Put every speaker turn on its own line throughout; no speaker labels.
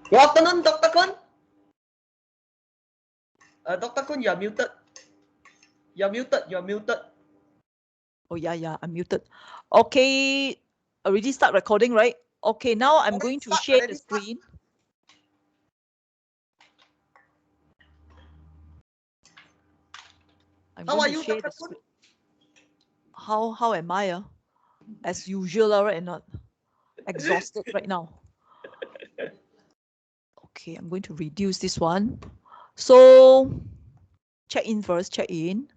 Good afternoon, Dr. Kun. Dr. Kun, you're muted. You're muted. You're muted.
Oh, yeah, I'm muted. Okay, already start recording, right? Okay, now I'm going to share the screen.
How are you, Dr. Kun?
How am I? As usual, right? And not exhausted right now. Okay, I'm going to reduce this one. So check in first, check in.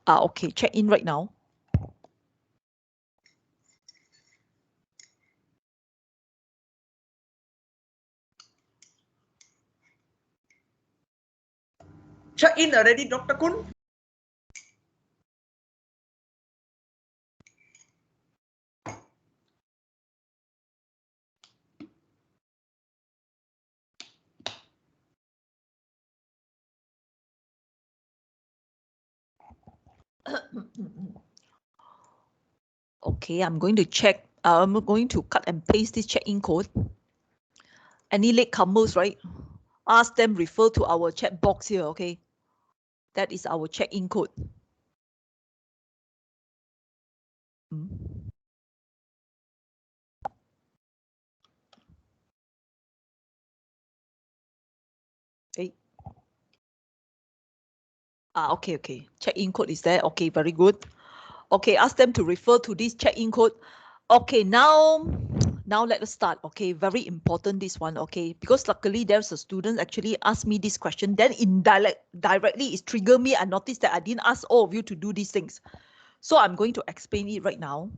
Okay, check in right now.
Check in already, Dr. Kun.
Okay, I'm going to check. I'm going to cut and paste this check-in code. Any latecomers, right? Ask them refer to our chat box here, okay? That is our check-in code. Okay. Okay. Check-in code is there. Okay, very good. Okay, ask them to refer to this check-in code. Okay, now let us start. Okay, very important this one. Okay, because luckily there's a student actually asked me this question. Then directly it triggered me. I noticed that I didn't ask all of you to do these things. So I'm going to explain it right now.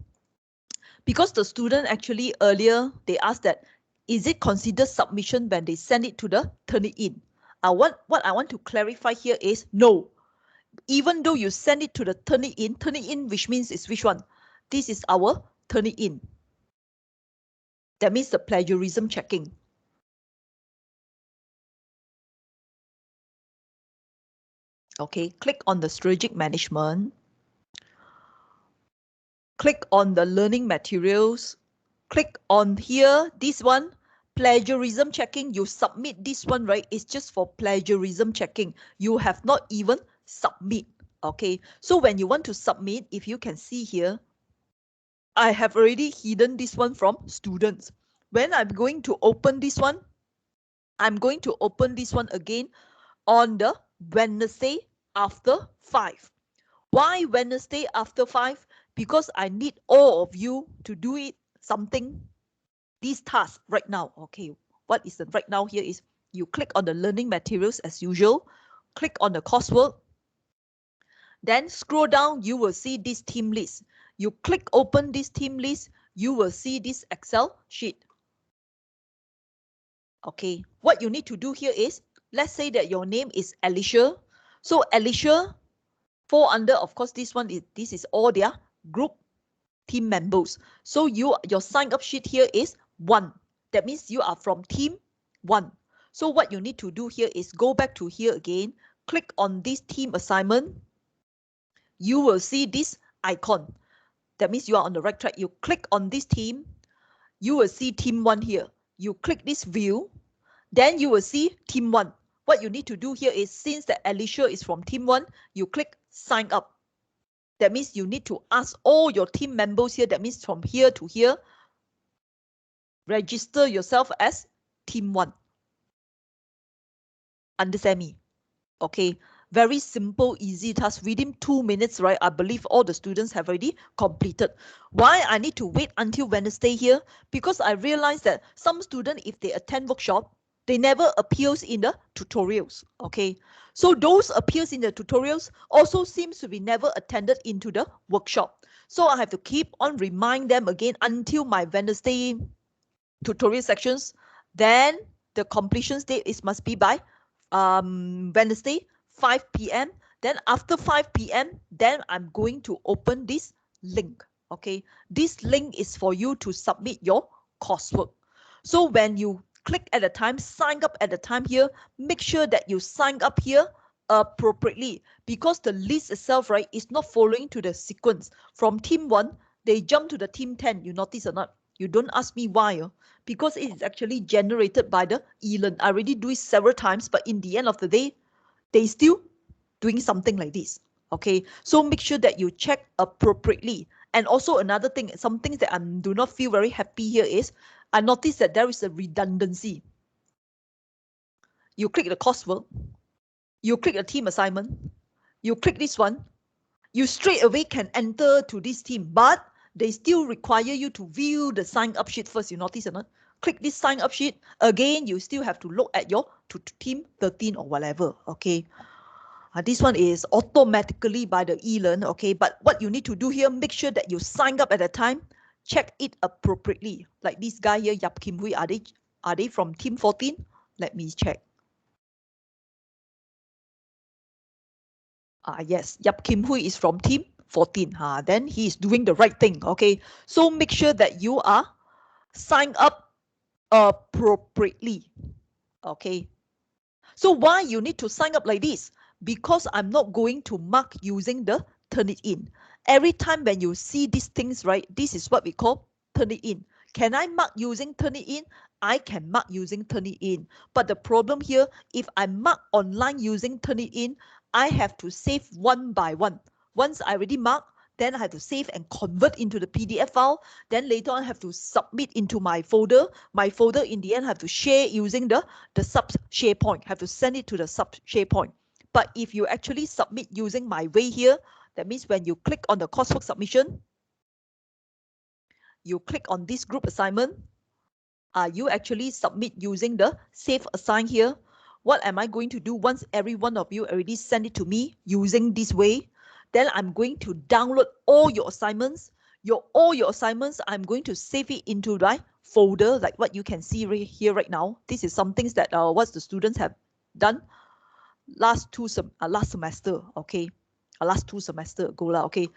Because the student actually earlier, they asked that, is it considered submission when they send it to the Turnitin? What I want to clarify here is no. Even though you send it to the Turnitin, which means is which one? This is our Turnitin. That means the plagiarism checking. Okay, click on the strategic management. Click on the learning materials. Click on here, this one, plagiarism checking. You submit this one, right? It's just for plagiarism checking. You have not even submit. Okay, so when you want to submit, if you can see here, I have already hidden this one from students. When I'm going to open this one, I'm going to open this one again on the Wednesday after 5. Why Wednesday after 5? Because I need all of you to do it something, this task right now. Okay, what is the right now here is you click on the learning materials as usual, click on the coursework, then scroll down, you will see this team list. You click open this team list, you will see this Excel sheet. Okay, what you need to do here is, let's say that your name is Alicia. So Alicia fall under, of course, this one is, this is all their group team members. So your sign up sheet here is 1. That means you are from team 1. So what you need to do here is go back to here again, click on this team assignment. You will see this icon. That means you are on the right track. You click on this team, you will see team 1 here. You click this view, then you will see team 1. What you need to do here is, since that Alicia is from team 1, you click sign up. That means you need to ask all your team members here, that means from here to here, register yourself as team 1. Understand me? Okay, very simple, easy task. Within 2 minutes, right? I believe all the students have already completed. Why I need to wait until Wednesday here? Because I realized that some students, if they attend workshop, they never appears in the tutorials. Okay, so those appears in the tutorials also seems to be never attended into the workshop. So I have to keep on remind them again until my Wednesday tutorial sections. Then the completion date is must be by Wednesday 5 p.m. Then after 5 p.m. then I'm going to open this link. Okay, this link is for you to submit your coursework. So when you click at the time, sign up at the time here, make sure that you sign up here appropriately, because the list itself, right, is not following to the sequence. From team 1, they jump to the team 10. You notice or not? You don't ask me why, because it is actually generated by the eLearn. I already do it several times, but in the end of the day, they still doing something like this. Okay, so make sure that you check appropriately. And also another thing, some things that I do not feel very happy here is, I noticed that there is a redundancy. You click the coursework, you click the team assignment, you click this one, you straight away can enter to this team, but they still require you to view the sign up sheet first. You notice or not? Click this sign up sheet. Again, you still have to look at your to team 13 or whatever. Okay. This one is automatically by the eLearn. Okay. But what you need to do here, make sure that you sign up at a time. Check it appropriately. Like this guy here, Yap Kim Hui, are they from team 14? Let me check. Yes, Yap Kim Hui is from team 14. Then he is doing the right thing. Okay, so make sure that you are signed up appropriately. Okay, so why you need to sign up like this? Because I'm not going to mark using the Turnitin. Every time when you see these things, right, this is what we call Turnitin. Can I mark using Turnitin? I can mark using Turnitin. But the problem here, if I mark online using Turnitin, I have to save one by one. Once I already mark, then I have to save and convert into the PDF file. Then later on I have to submit into my folder. My folder in the end I have to share using the sub share point. Have to send it to the sub share point. But if you actually submit using my way here, that means when you click on the coursework submission, you click on this group assignment, you actually submit using the save assign here. What am I going to do once every one of you already send it to me using this way? Then I'm going to download all your assignments. All your assignments, I'm going to save it into my folder, like what you can see right here right now. This is some things that what the students have done last semester. Okay, last 2 semester ago lah. Okay,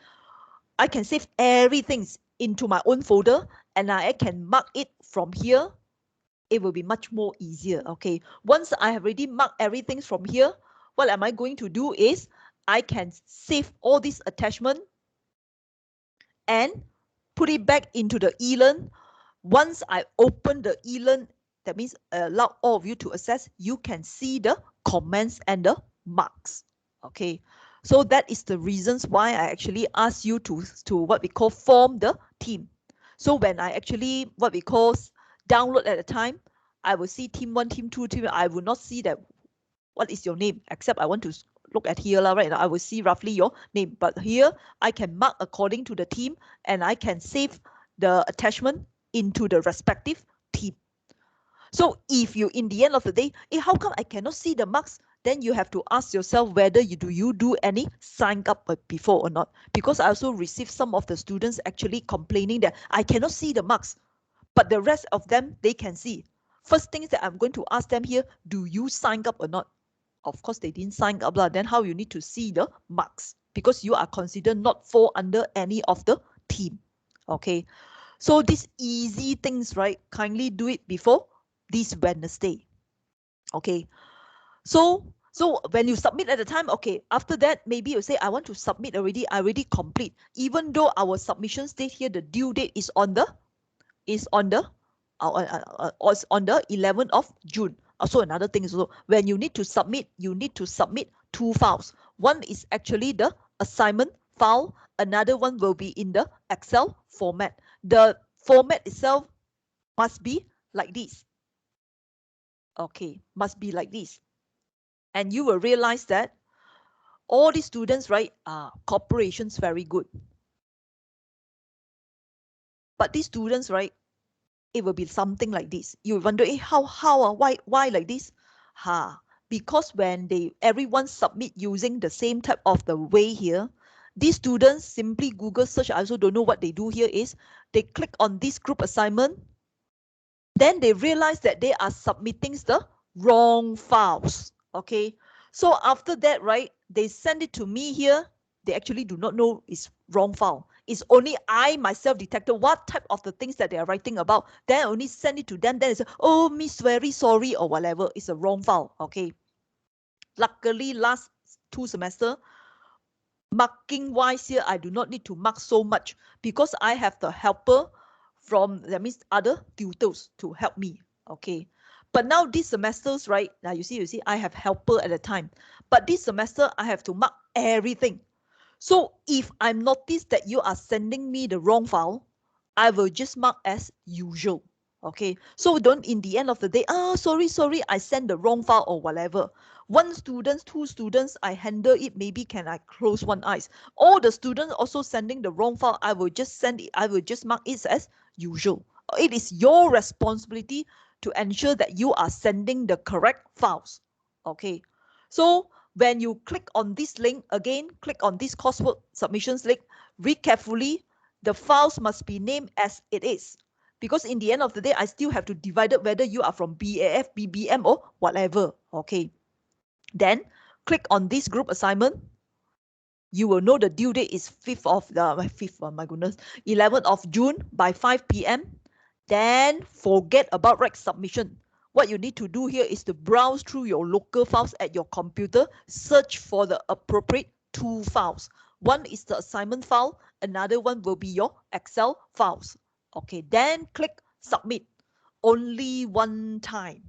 I can save everything into my own folder, and I can mark it from here. It will be much more easier. Okay, once I have already marked everything from here, what am I going to do is I can save all this attachment and put it back into the eLearn. Once I open the eLearn, that means allow all of you to access, you can see the comments and the marks. Okay, so that is the reasons why I actually ask you to what we call form the team. So when I actually what we call download at a time, I will see team 1, team 2, team. I will not see that what is your name, except I want to look at here, right? I will see roughly your name, but here I can mark according to the team, and I can save the attachment into the respective team. So if you, in the end of the day, how come I cannot see the marks? Then you have to ask yourself whether you do any sign up before or not. Because I also received some of the students actually complaining that I cannot see the marks, but the rest of them, they can see. First things that I'm going to ask them here, do you sign up or not? Of course, they didn't sign up. Then how you need to see the marks? Because you are considered not fall under any of the team. Okay, so these easy things, right? Kindly do it before this Wednesday. Okay, so when you submit at the time, okay, after that, maybe you say, I want to submit already, I already complete. Even though our submission date here, the due date is on the 11th of June. Also, another thing is also, when you need to submit 2 files. One is actually the assignment file. Another one will be in the Excel format. The format itself must be like this. Okay, must be like this. And you will realize that all these students, right, cooperation's very good. But these students, right, it will be something like this. You wonder, why like this? Because when everyone submit using the same type of the way here, these students simply Google search. I also don't know what they do here is they click on this group assignment, then they realize that they are submitting the wrong files. Okay, so after that, right, they send it to me here. They actually do not know it's wrong file. It's only I myself detected what type of the things that they are writing about. Then I only send it to them. Then it's, oh, miss, very sorry or whatever. It's a wrong file. Okay. Luckily, last 2 semesters, marking wise here, I do not need to mark so much because I have the helper from, that means other tutors to help me. Okay. But now this semesters, right? Now you see, I have helper at a time. But this semester, I have to mark everything. So if I notice that you are sending me the wrong file, I will just mark as usual. Okay, so don't in the end of the day, oh, sorry, I sent the wrong file or whatever. 1 student, 2 students, I handle it. Maybe can I close one eyes? All the students also sending the wrong file, I will just send it. I will just mark it as usual. It is your responsibility to ensure that you are sending the correct files. Okay, so when you click on this link, again, click on this coursework submissions link, read carefully. The files must be named as it is. Because in the end of the day, I still have to divide it whether you are from BAF, BBM or whatever. Okay. Then click on this group assignment. You will know the due date is 5th of the 5th, oh my goodness, 11th of June by 5 p.m. Then forget about right submission. What you need to do here is to browse through your local files at your computer, search for the appropriate 2 files. One is the assignment file, another one will be your Excel files. Okay, then click submit. Only one time.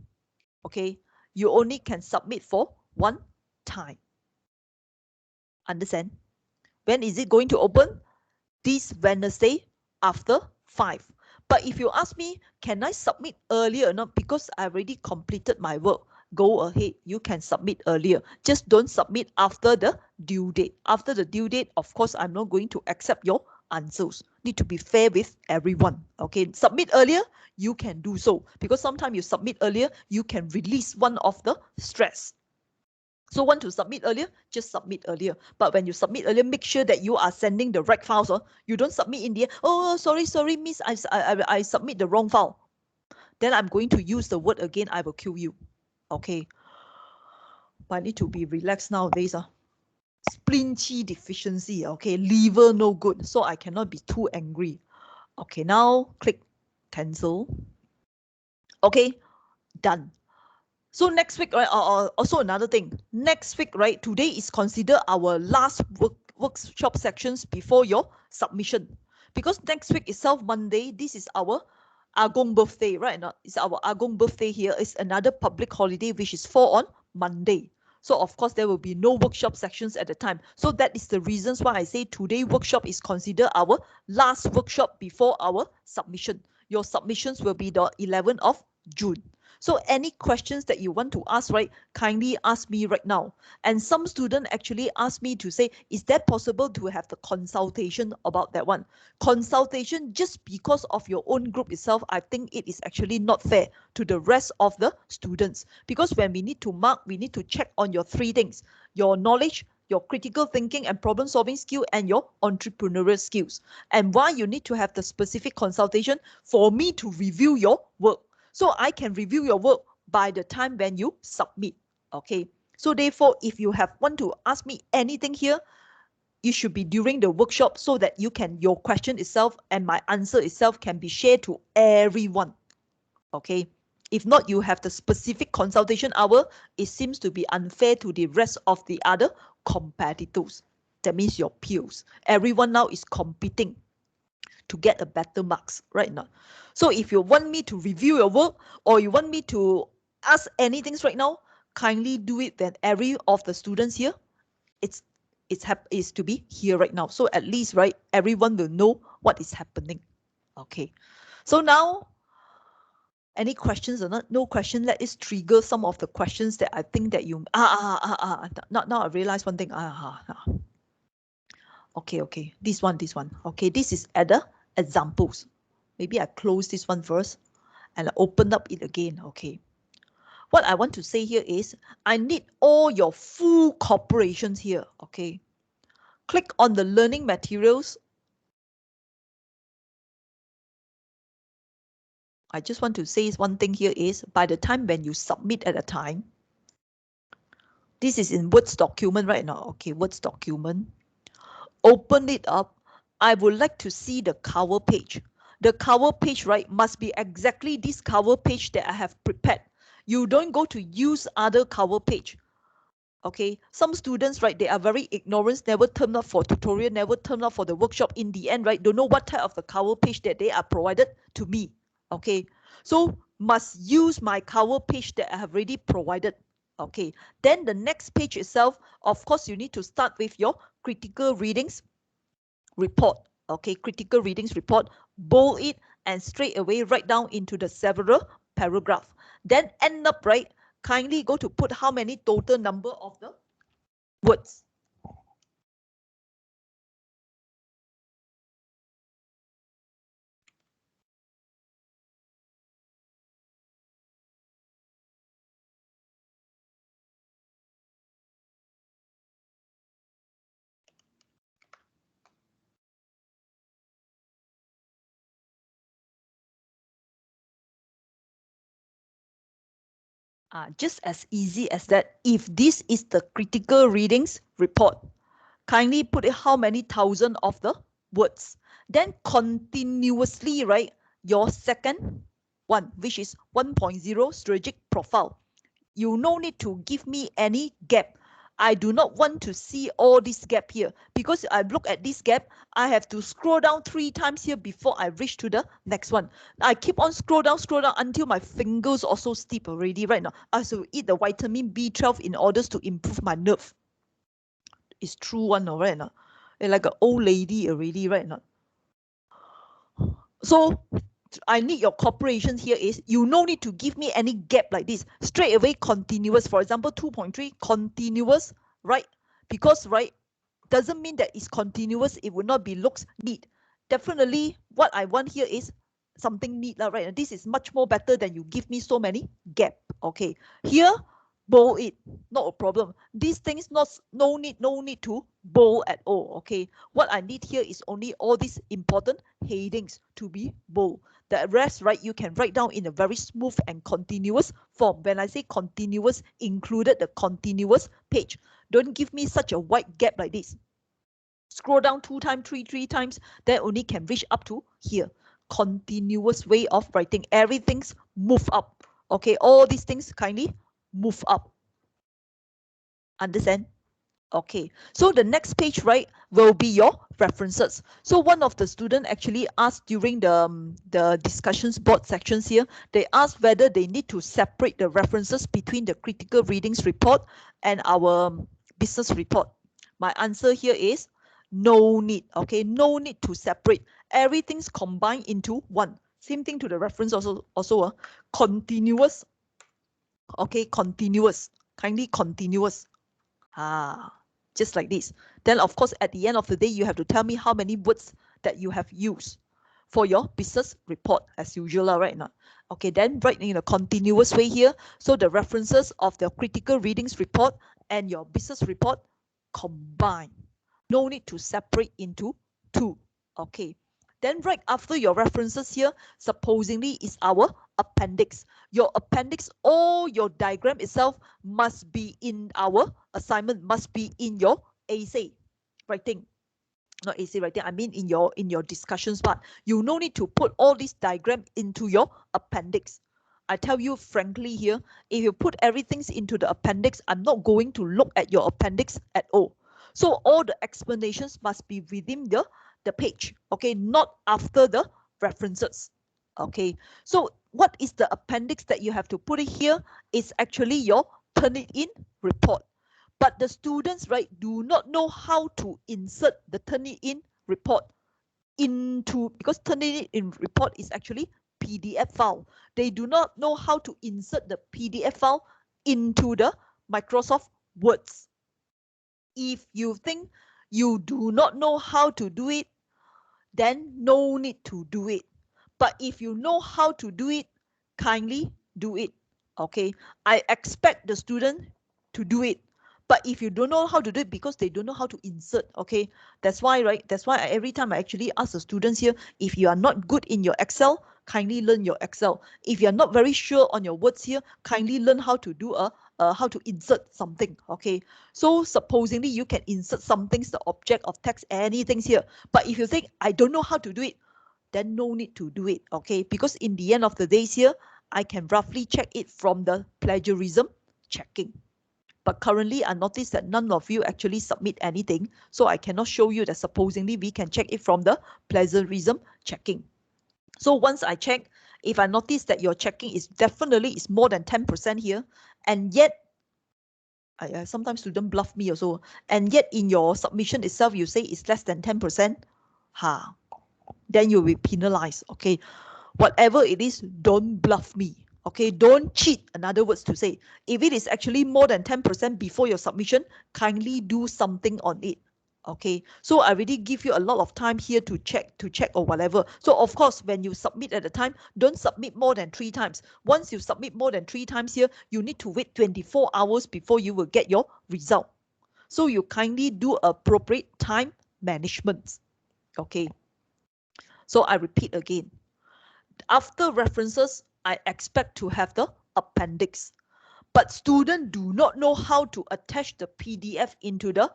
Okay, you only can submit for one time. Understand? When is it going to open? This Wednesday after 5. But if you ask me, can I submit earlier or not? Because I already completed my work. Go ahead, you can submit earlier. Just don't submit after the due date. After the due date, of course, I'm not going to accept your answers. Need to be fair with everyone. Okay, submit earlier, you can do so. Because sometimes you submit earlier, you can release one of the stress. So want to submit earlier, just submit earlier. But when you submit earlier, make sure that you are sending the right files. You don't submit in the end. Oh, sorry, miss, I submit the wrong file. Then I'm going to use the word again. I will kill you. Okay. But I need to be relaxed nowadays. Spleen qi deficiency. Okay, liver no good. So I cannot be too angry. Okay, now click cancel. Okay, done. So next week, right, also another thing. Next week, right, today is considered our last workshop sections before your submission. Because next week itself, Monday, this is our Agong birthday, right? It's our Agong birthday here. It's another public holiday which is fall on Monday. So of course, there will be no workshop sections at the time. So that is the reasons why I say today workshop is considered our last workshop before our submission. Your submissions will be the 11th of June. So any questions that you want to ask, right, kindly ask me right now. And some student actually asked me to say, is that possible to have the consultation about that one? Consultation just because of your own group itself, I think it is actually not fair to the rest of the students. Because when we need to mark, we need to check on your 3 things, your knowledge, your critical thinking and problem solving skill, and your entrepreneurial skills. And why you need to have the specific consultation for me to review your work. So I can review your work by the time when you submit. Okay. So therefore, if you want to ask me anything here, it should be during the workshop so that your question itself and my answer itself can be shared to everyone. Okay. If not, you have the specific consultation hour, it seems to be unfair to the rest of the other competitors. That means your peers. Everyone now is competing to get a better marks, right now. So if you want me to review your work or you want me to ask anything right now, kindly do it when every of the students here is to be here right now. So at least, right, everyone will know what is happening. Okay. So now, any questions or not? No question. Let us trigger some of the questions that I think that you now I realize one thing. Okay. This one. Okay, this is other examples. Maybe I close this one first and I open up it again. Okay. What I want to say here is I need all your full cooperations here. Okay. Click on the learning materials. I just want to say one thing here is by the time when you submit at a time, this is in Words document right now. Okay, Words document. Open it up. I would like to see the cover page. The cover page, right, must be exactly this cover page that I have prepared. You don't go to use other cover page. Okay, some students, right, they are very ignorant, never turn up for tutorial, never turn up for the workshop. In the end, right, don't know what type of the cover page that they are provided to me. Okay, so must use my cover page that I have already provided. Okay, then the next page itself, of course, you need to start with your critical readings report. Okay, critical readings report, bold it, and straight away write down into the several paragraph. Then end up, right, kindly go to put how many total number of the words. Just as easy as that. If this is the critical readings report, kindly put it how many thousand of the words. Then continuously, right, your second one, which is 1.0 strategic profile. You no need to give me any gap. I do not want to see all this gap here, because I look at this gap, I have to scroll down 3 times here before I reach to the next one. I keep on scroll down until my fingers also stiff already right now. I have to eat the vitamin B12 in order to improve my nerve. It's true one, right now. Like an old lady already, right now. So I need your cooperation here is you no need to give me any gap like this. Straight away continuous. For example, 2.3 continuous, right? Because, right, doesn't mean that it's continuous. It will not be looks neat. Definitely what I want here is something neat, right? This is much more better than you give me so many gap. Okay. Here, bold it, not a problem. These things no need to bold at all. Okay. What I need here is only all these important headings to be bold. The rest, right, you can write down in a very smooth and continuous form. When I say continuous, included the continuous page. Don't give me such a wide gap like this. Scroll down 2 times, 3 times, then only can reach up to here. Continuous way of writing. Everything's move up. Okay, all these things kindly move up. Understand? Okay, so the next page, right, will be your references. So one of the students actually asked during the discussions board sections here, they asked whether they need to separate the references between the critical readings report and our business report. My answer here is no need. Okay, no need to separate. Everything's combined into one. Same thing to the reference also continuous. Okay, continuous. Kindly continuous. Just like this. Then of course at the end of the day you have to tell me how many words that you have used for your business report as usual, right now. Okay, then write in a continuous way here. So the references of the critical readings report and your business report combine. No need to separate into two. Okay. Then right after your references here, supposedly is our appendix. Your appendix or your diagram itself must be in our assignment, must be in your essay writing. Not essay writing, I mean in your discussions part. You no need to put all this diagram into your appendix. I tell you frankly here, if you put everything into the appendix, I'm not going to look at your appendix at all. So all the explanations must be within the page, okay, not after the references. Okay, so what is the appendix that you have to put it here? Is actually your Turnitin report. But the students, right, do not know how to insert the Turnitin report into, because Turnitin report is actually PDF file. They do not know how to insert the PDF file into the Microsoft Words. If you think you do not know how to do it, then no need to do it. But if you know how to do it, kindly do it. Okay, I expect the student to do it. But if you don't know how to do it because they don't know how to insert, okay, that's why, right? That's why every time I actually ask the students here, if you are not good in your Excel, kindly learn your Excel. If you're not very sure on your words here, kindly learn how to do a insert something. Okay, so supposingly you can insert something, the object of text, anything here. But if you think I don't know how to do it, then no need to do it. Okay, because in the end of the days here, I can roughly check it from the plagiarism checking. But currently I noticed that none of you actually submit anything, so I cannot show you that supposedly we can check it from the plagiarism checking. So once I check, if I notice that your checking is definitely is more than 10% here, and yet sometimes students bluff me also, and yet in your submission itself you say it's less than 10%, then you'll be penalized. Okay, whatever it is, don't bluff me. Okay, don't cheat. In other words to say, if it is actually more than 10% before your submission, kindly do something on it. Okay, so I already give you a lot of time here to check or whatever. So of course, when you submit at the time, don't submit more than 3 times. Once you submit more than 3 times here, you need to wait 24 hours before you will get your result. So you kindly do appropriate time management. Okay, so I repeat again. After references, I expect to have the appendix. But students do not know how to attach the PDF into the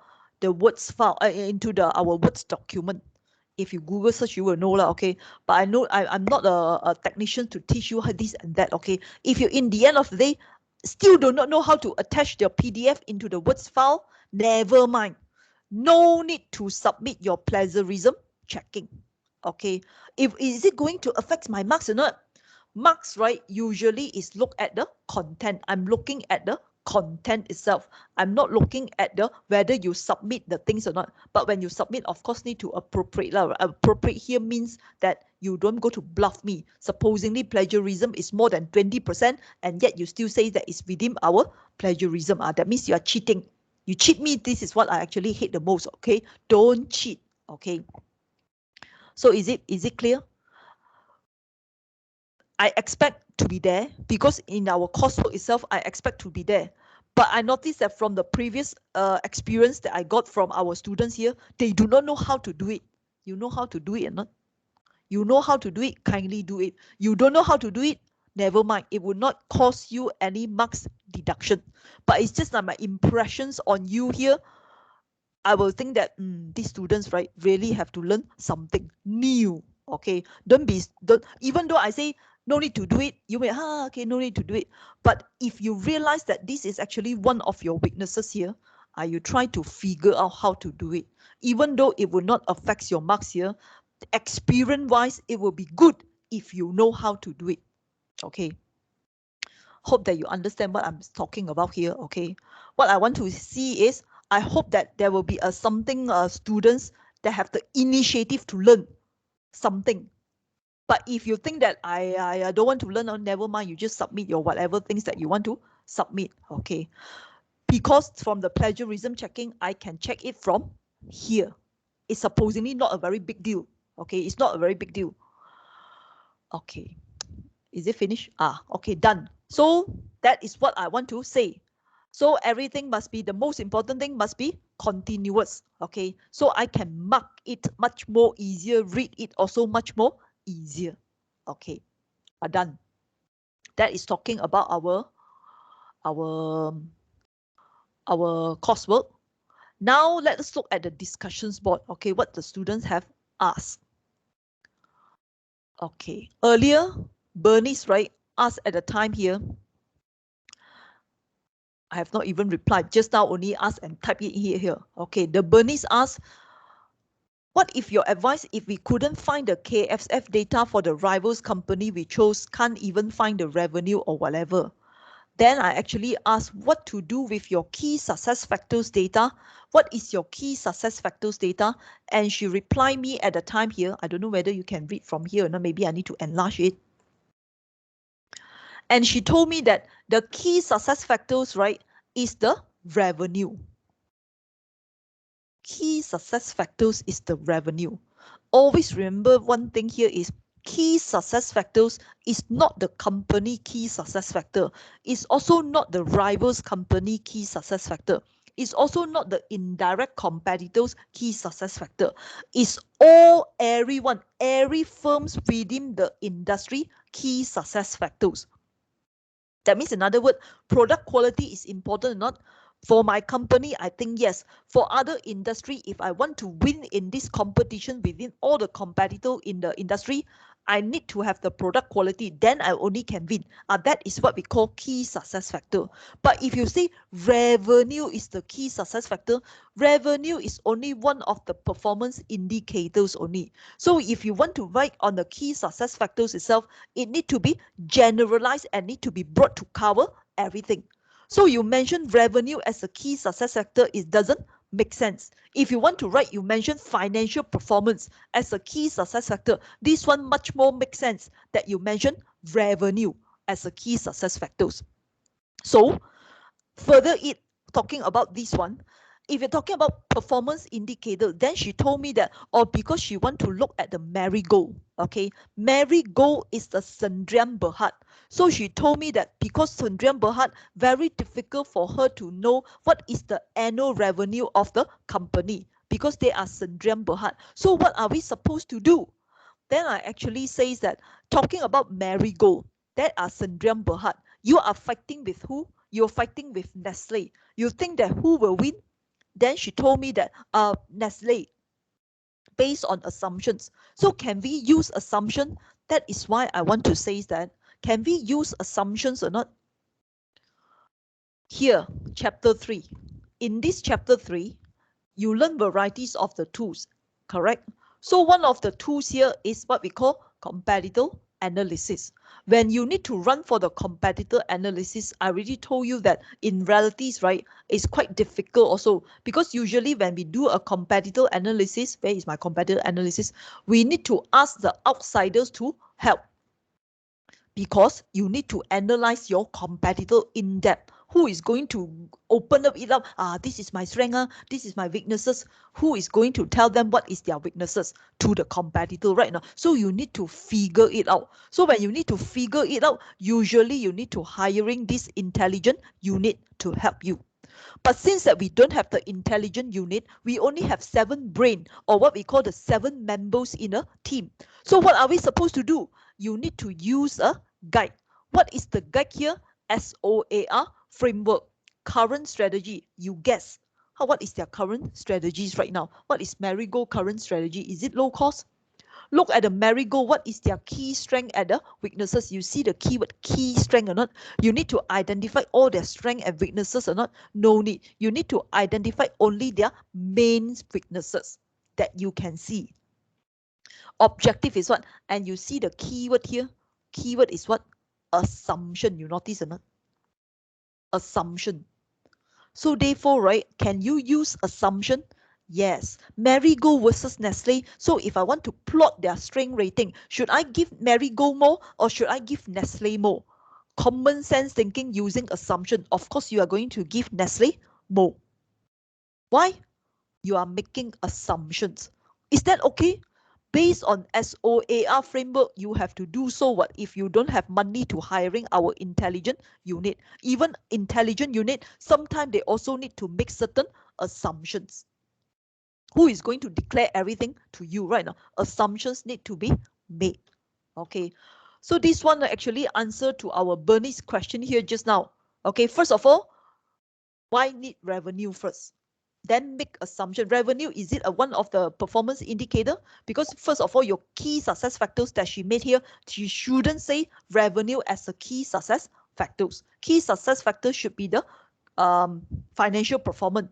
words file, into our words document. If you Google search, you will know lah. Okay, but I know I'm not a technician to teach you this and that. Okay, if you in the end of the day still do not know how to attach your PDF into the words file, never mind. No need to submit your plagiarism checking. Okay, if is it going to affect my marks or not? Marks, right, usually is look at the content. I'm looking at the content itself. I'm not looking at the whether you submit the things or not. But when you submit, of course, need to appropriate. Appropriate here means that you don't go to bluff me. Supposedly plagiarism is more than 20%, and yet you still say that it's within our plagiarism. That means you are cheating. You cheat me. This is what I actually hate the most. Okay, don't cheat. Okay. So is it clear? I expect to be there because in our coursework itself, I expect to be there. But I noticed that from the previous experience that I got from our students here, they do not know how to do it. You know how to do it or not? You know how to do it, kindly do it. You don't know how to do it, never mind. It will not cost you any marks deduction. But it's just like my impressions on you here. I will think that these students, right, really have to learn something new. Okay, don't even though I say no need to do it, you may okay, no need to do it. But if you realize that this is actually one of your weaknesses here, you try to figure out how to do it. Even though it will not affect your marks here, experience wise, it will be good if you know how to do it. Okay, hope that you understand what I'm talking about here. Okay, what I want to see is I hope that there will be something students that have the initiative to learn something. But if you think that I don't want to learn, never mind, you just submit your whatever things that you want to submit. Okay, because from the plagiarism checking, I can check it from here. It's supposedly not a very big deal. Okay, it's not a very big deal. Okay, is it finished? Okay, done. So that is what I want to say. So everything must be, the most important thing must be continuous. Okay, so I can mark it much more easier, read it also much more easier. Okay, done. That is talking about our coursework. Now let us look at the discussions board. Okay, what the students have asked. Okay, earlier Bernice, right, asked at the time here. I have not even replied. Just now only asked and type it here. Okay, the Bernice asked, what if your advice if we couldn't find the KFF data for the rivals company we chose, can't even find the revenue or whatever? Then I actually asked what to do with your key success factors data. What is your key success factors data? And she replied me at the time here. I don't know whether you can read from here or not. Maybe I need to enlarge it. And she told me that the key success factors, right, is the revenue. Key success factors is the revenue. Always remember one thing here is key success factors is not the company key success factor. It's also not the rivals company key success factor. It's also not the indirect competitors key success factor. It's everyone, every firms within the industry key success factors. That means, in other words, product quality is important or not? For my company, I think yes. For other industry, if I want to win in this competition within all the competitors in the industry, I need to have the product quality. Then I only can win. That is what we call key success factor. But if you say revenue is the key success factor, revenue is only one of the performance indicators only. So if you want to write on the key success factors itself, it need to be generalized and need to be brought to cover everything. So you mentioned revenue as a key success factor, it doesn't make sense. If you want to write, you mentioned financial performance as a key success factor. This one much more makes sense that you mentioned revenue as a key success factors. So further it talking about this one, if you're talking about performance indicator, then she told me that, because she want to look at the marigold. Okay, marigold is the Sendirian Berhad. So she told me that because Sendirian Berhad, very difficult for her to know what is the annual revenue of the company because they are Sendirian Berhad. So what are we supposed to do? Then I actually says that talking about marigold, that are Sendirian Berhad, you are fighting with who? You're fighting with Nestle. You think that who will win? Then she told me that Nestle, based on assumptions. So can we use assumption? That is why I want to say that, can we use assumptions or not? Here, chapter 3. In this chapter 3, you learn varieties of the tools, correct? So one of the tools here is what we call competitor analysis. When you need to run for the competitor analysis, I already told you that in realities, right, it's quite difficult also, because usually when we do a competitor analysis, where is my competitor analysis? We need to ask the outsiders to help, because you need to analyze your competitor in depth. Who is going to open up it up? This is my strength, this is my weaknesses. Who is going to tell them what is their weaknesses to the competitor right now? So you need to figure it out. So when you need to figure it out, usually you need to hiring this intelligent unit to help you. But since that we don't have the intelligent unit, we only have 7 brain, or what we call the 7 members in a team. So what are we supposed to do? You need to use a guide. What is the guide here? SOAR framework. Current strategy. You guess. What is their current strategies right now? What is Marigold current strategy? Is it low cost? Look at the marigold. What is their key strength and the weaknesses? You see the keyword key strength or not? You need to identify all their strength and weaknesses or not? No need. You need to identify only their main weaknesses that you can see. Objective is what? And you see the keyword here. Keyword is what? Assumption. You notice or not? Assumption. So therefore, right, can you use assumption? Yes. Marigold versus Nestle. So if I want to plot their strength rating, should I give Marigold more or should I give Nestle more? Common sense thinking using assumption. Of course, you are going to give Nestle more. Why? You are making assumptions. Is that okay? Based on SOAR framework, you have to do so. What if you don't have money to hiring our intelligent unit? Even intelligent unit, sometimes they also need to make certain assumptions. Who is going to declare everything to you right now? Assumptions need to be made. Okay, so this one actually answer to our Bernie's question here just now. Okay, first of all, why need revenue first? Then make assumption. Revenue, is it one of the performance indicator? Because first of all, your key success factors that she made here, she shouldn't say revenue as a key success factors. Key success factors should be the financial performance.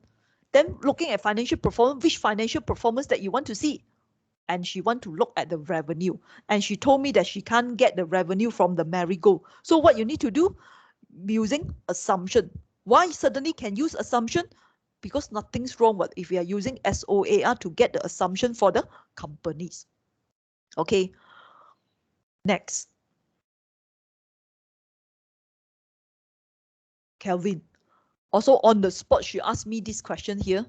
Then looking at financial performance, which financial performance that you want to see? And she want to look at the revenue. And she told me that she can't get the revenue from the marigold. So what you need to do? Using assumption. Why suddenly can use assumption? Because nothing's wrong with if we are using SOAR to get the assumption for the companies. Okay. Next. Kelvin. Also on the spot, she asked me this question here.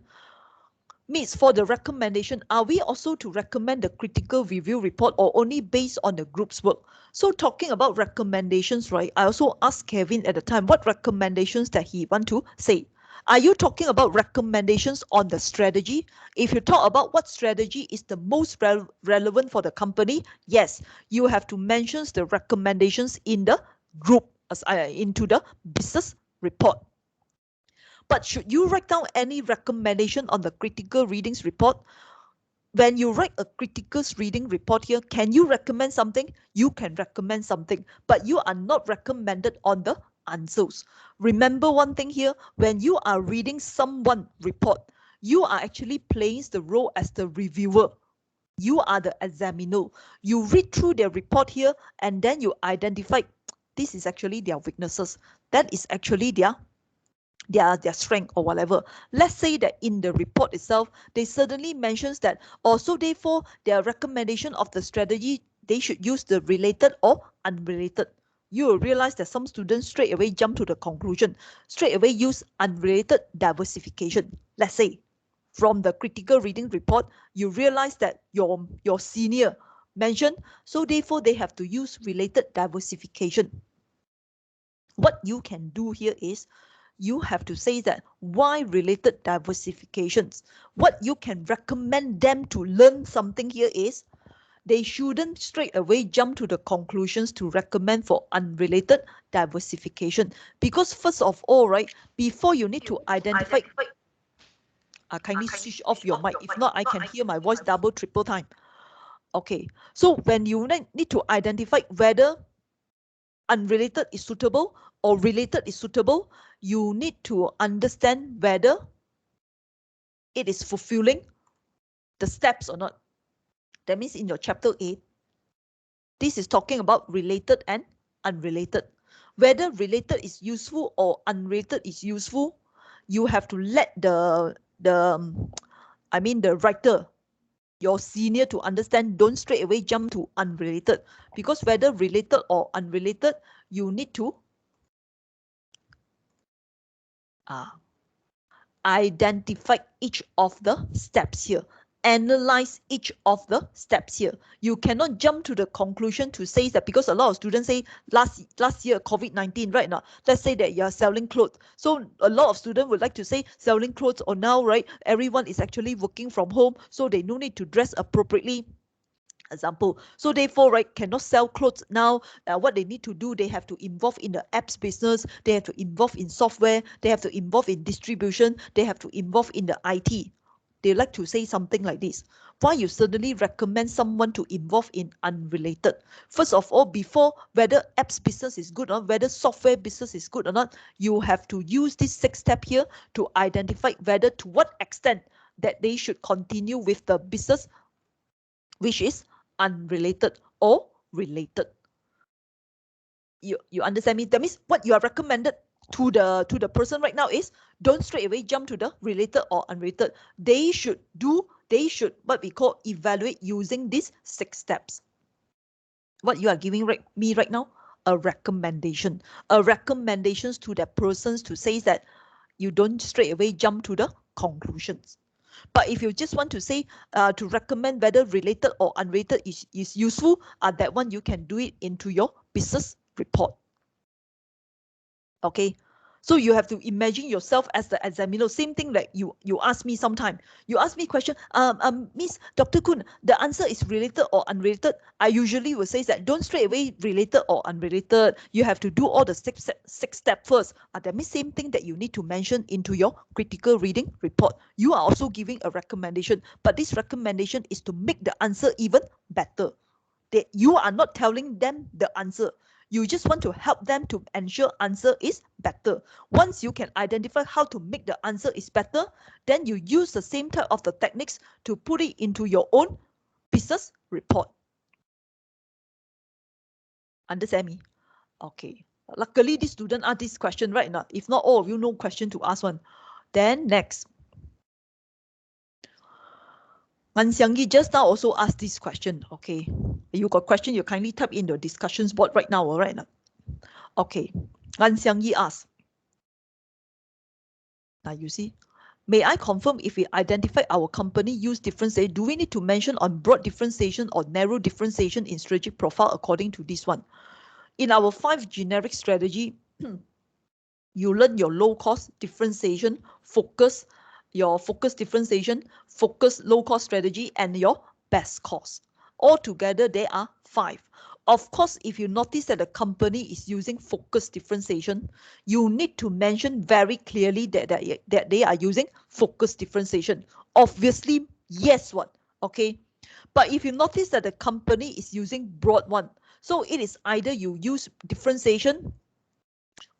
Miss, for the recommendation, are we also to recommend the critical review report or only based on the group's work? So talking about recommendations, right? I also asked Kevin at the time what recommendations that he want to say. Are you talking about recommendations on the strategy? If you talk about what strategy is the most relevant for the company, yes, you have to mention the recommendations in the group into the business report. But should you write down any recommendation on the critical readings report? When you write a critical reading report here, can you recommend something? You can recommend something, but you are not recommended on the answers. Remember one thing here, when you are reading someone report, you are actually playing the role as the reviewer. You are the examiner. You read through their report here and then you identify this is actually their weaknesses. That is actually their strength or whatever. Let's say that in the report itself, they certainly mentions that also therefore their recommendation of the strategy, they should use the related or unrelated. You will realize that some students straight away jump to the conclusion, straight away use unrelated diversification. Let's say from the critical reading report, you realize that your senior mentioned, so therefore they have to use related diversification. What you can do here is you have to say that why related diversifications. What you can recommend them to learn something here is they shouldn't straight away jump to the conclusions to recommend for unrelated diversification. Because first of all, right, before you need to identify, kindly switch off your mic. If not, I can hear my voice double, triple time. Okay, so when you need to identify whether unrelated is suitable or related is suitable, you need to understand whether it is fulfilling the steps or not. That means in your chapter 8, this is talking about related and unrelated. Whether related is useful or unrelated is useful, you have to let the writer, your senior, to understand. Don't straight away jump to unrelated, because whether related or unrelated, you need to identify each of the steps here. Analyze each of the steps here. You cannot jump to the conclusion to say that, because a lot of students say last year COVID-19, right now, let's say that you're selling clothes. So a lot of students would like to say selling clothes, or now, right, everyone is actually working from home, so they no need to dress appropriately. Example. So therefore, right, cannot sell clothes now. What they need to do, they have to involve in the apps business, they have to involve in software, they have to involve in distribution, they have to involve in the IT. They like to say something like this. Why you suddenly recommend someone to involve in unrelated? First of all, before whether apps business is good or not, whether software business is good or not, you have to use this 6 step here to identify whether to what extent that they should continue with the business which is unrelated or related. You understand me? That means what you are recommended to the person right now is don't straight away jump to the related or unrelated. They should what we call evaluate using these 6 steps. What you are giving me right now, a recommendation. A recommendations to that persons to say that you don't straight away jump to the conclusions. But if you just want to say to recommend whether related or unrelated is useful, that one you can do it into your business report. Okay, so you have to imagine yourself as the examiner. Same thing like you ask me sometime. You ask me question, Miss Dr. Kun, the answer is related or unrelated. I usually will say that don't straight away related or unrelated. You have to do all the six steps first. That means same thing that you need to mention into your critical reading report. You are also giving a recommendation, but this recommendation is to make the answer even better. You are not telling them the answer. You just want to help them to ensure answer is better. Once you can identify how to make the answer is better, then you use the same type of the techniques to put it into your own business report. Understand me? Okay. Luckily, this student asked this question right now. If not, all of you no question to ask one. Then next. An Xiangyi just now also asked this question. Okay. You got question, you kindly type in the discussions board right now, all right? Okay. An Xiangyi asks. Now you see, may I confirm if we identify our company use differentiation, do we need to mention on broad differentiation or narrow differentiation in strategic profile according to this one? In our 5 generic strategy, you learn your low cost differentiation, focus, your focus differentiation, focus low cost strategy, and your best cost. Altogether, there are 5. Of course, if you notice that the company is using focus differentiation, you need to mention very clearly that they are using focus differentiation. Obviously, yes, what? Okay. But if you notice that the company is using broad one, so it is either you use differentiation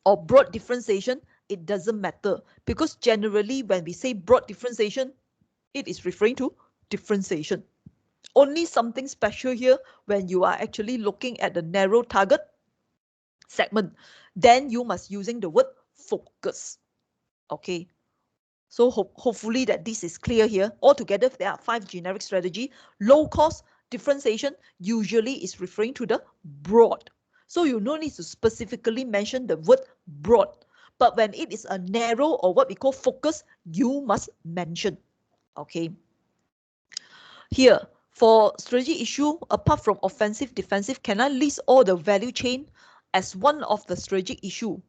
or broad differentiation, it doesn't matter. Because generally, when we say broad differentiation, it is referring to differentiation. Only something special here when you are actually looking at the narrow target segment, then you must using the word focus. Okay. So hopefully that this is clear here. Altogether, there are 5 generic strategy. Low cost differentiation usually is referring to the broad. So you no need to specifically mention the word broad. But when it is a narrow or what we call focus, you must mention. Okay. Here, for strategy issue, apart from offensive, defensive, can I list all the value chain as one of the strategic issue?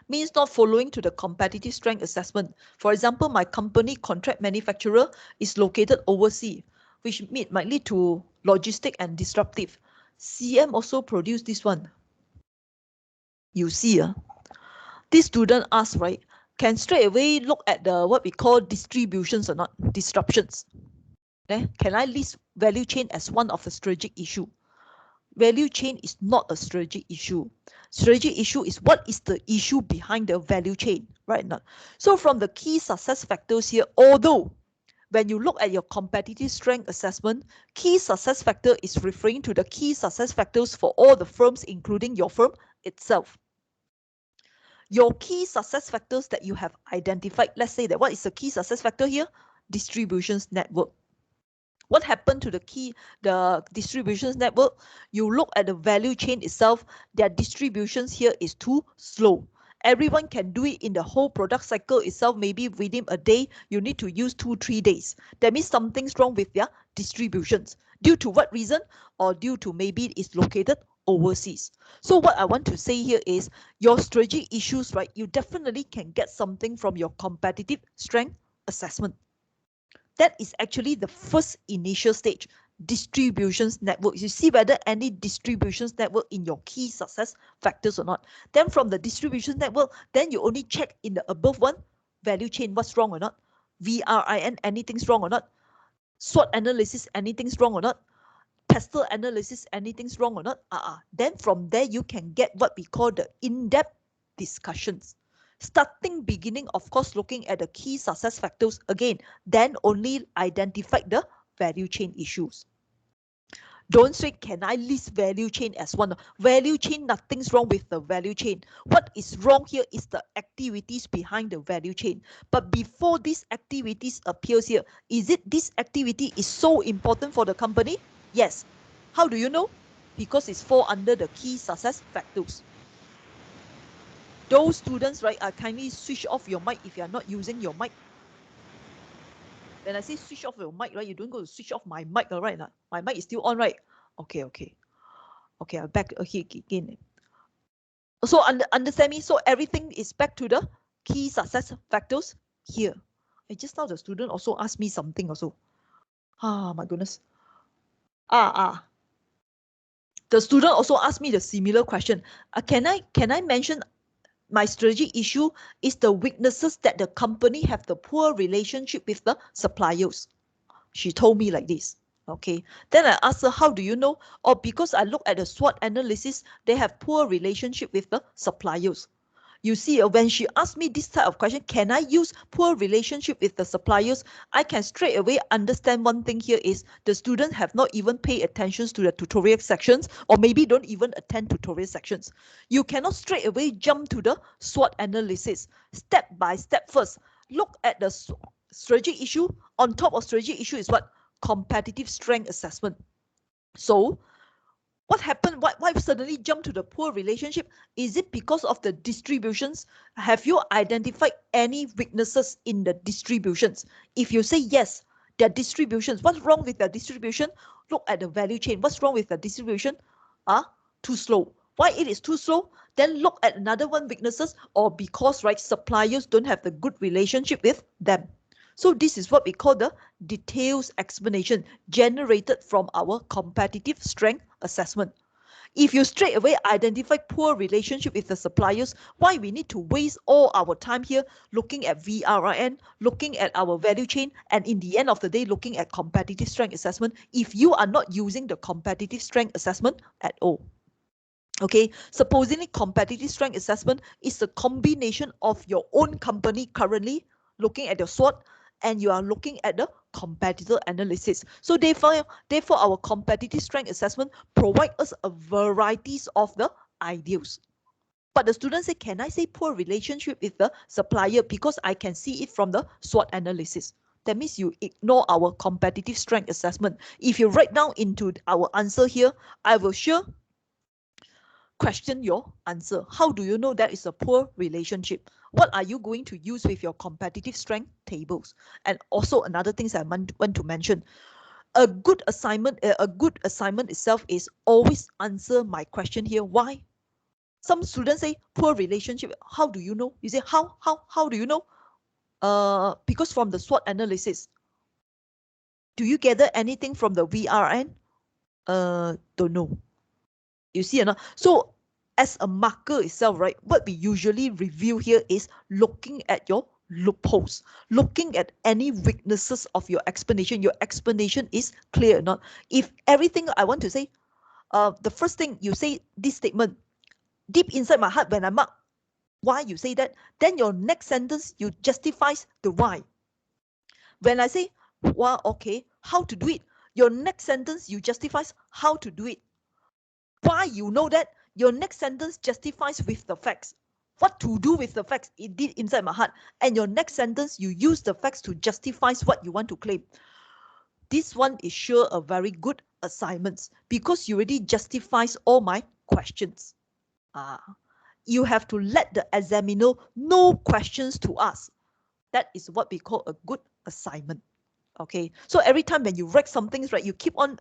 Means not following to the competitive strength assessment. For example, my company contract manufacturer is located overseas, which might lead to logistic and disruptive. CM also produced this one. You see, this student asked, right, can straight away look at the what we call distributions or not, disruptions. Can I list value chain as one of the strategic issue? Value chain is not a strategic issue. Strategic issue is what is the issue behind the value chain, right? Not. So from the key success factors here, although when you look at your competitive strength assessment, key success factor is referring to the key success factors for all the firms, including your firm itself. Your key success factors that you have identified, let's say that what is the key success factor here? Distributions network. What happened to the distributions network? You look at the value chain itself, their distributions here is too slow. Everyone can do it in the whole product cycle itself. Maybe within a day, you need to use 2-3 days. That means something's wrong with their distributions. Due to what reason? Or due to maybe it's located overseas. So what I want to say here is your strategic issues, right? You definitely can get something from your competitive strength assessment. That is actually the first initial stage, distributions network. You see whether any distributions network in your key success factors or not. Then from the distribution network, then you only check in the above one, value chain, what's wrong or not. VRIN, anything's wrong or not. SWOT analysis, anything's wrong or not. Pestle analysis, anything's wrong or not. Then from there, you can get what we call the in-depth discussions. Beginning, of course, looking at the key success factors again, then only identify the value chain issues. Don't say, can I list value chain as one? Value chain, nothing's wrong with the value chain. What is wrong here is the activities behind the value chain. But before these activities appears here, is it this activity is so important for the company? Yes. How do you know? Because it's fall under the key success factors. Those students, right, kindly switch off your mic if you are not using your mic. When I say switch off your mic, right, you don't go to switch off my mic, all right? My mic is still on, right? Okay. I'm back again. So understand me? So everything is back to the key success factors here. And just now the student also asked me something also. My goodness. The student also asked me the similar question. Can I mention my strategy issue is the weaknesses that the company have the poor relationship with the suppliers. She told me like this. Okay. Then I asked her, how do you know? Or because I look at the SWOT analysis, they have poor relationship with the suppliers. You see, when she asked me this type of question, can I use poor relationship with the suppliers? I can straight away understand one thing here is the students have not even paid attention to the tutorial sections, or maybe don't even attend tutorial sections. You cannot straight away jump to the SWOT analysis. Step by step first, look at the strategic issue. On top of strategic issue is what? Competitive strength assessment. So what happened? Why suddenly jump to the poor relationship? Is it because of the distributions? Have you identified any weaknesses in the distributions? If you say yes, their distributions, what's wrong with the distribution? Look at the value chain. What's wrong with the distribution? Too slow. Why it is too slow? Then look at another one weaknesses, or because, right, suppliers don't have the good relationship with them. So this is what we call the details explanation generated from our competitive strength assessment. If you straight away identify poor relationship with the suppliers, why we need to waste all our time here looking at VRN, looking at our value chain, and in the end of the day, looking at competitive strength assessment if you are not using the competitive strength assessment at all. Okay, supposedly competitive strength assessment is a combination of your own company currently looking at your SWOT and you are looking at the competitor analysis. So therefore our competitive strength assessment provide us a varieties of the ideals. But the student say, can I say poor relationship with the supplier because I can see it from the SWOT analysis? That means you ignore our competitive strength assessment. If you write down into our answer here, I will sure question your answer. How do you know that is a poor relationship? What are you going to use with your competitive strength tables? And also another things I want to mention. A good assignment itself is always answer my question here. Why? Some students say poor relationship. How do you know? You say how do you know? Because from the SWOT analysis. Do you gather anything from the VRN? Don't know. You see or not? So as a marker itself, right, what we usually review here is looking at your loopholes, looking at any weaknesses of your explanation is clear or not. If everything I want to say, the first thing you say this statement, deep inside my heart when I mark why you say that, then your next sentence you justifies the why. When I say, well, okay, how to do it, your next sentence you justifies how to do it. Why you know that? Your next sentence justifies with the facts. What to do with the facts? It did inside my heart. And your next sentence, you use the facts to justify what you want to claim. This one is sure a very good assignment because you already justifies all my questions. You have to let the examiner know questions to ask. That is what we call a good assignment. Okay, so every time when you write some things, right, you keep on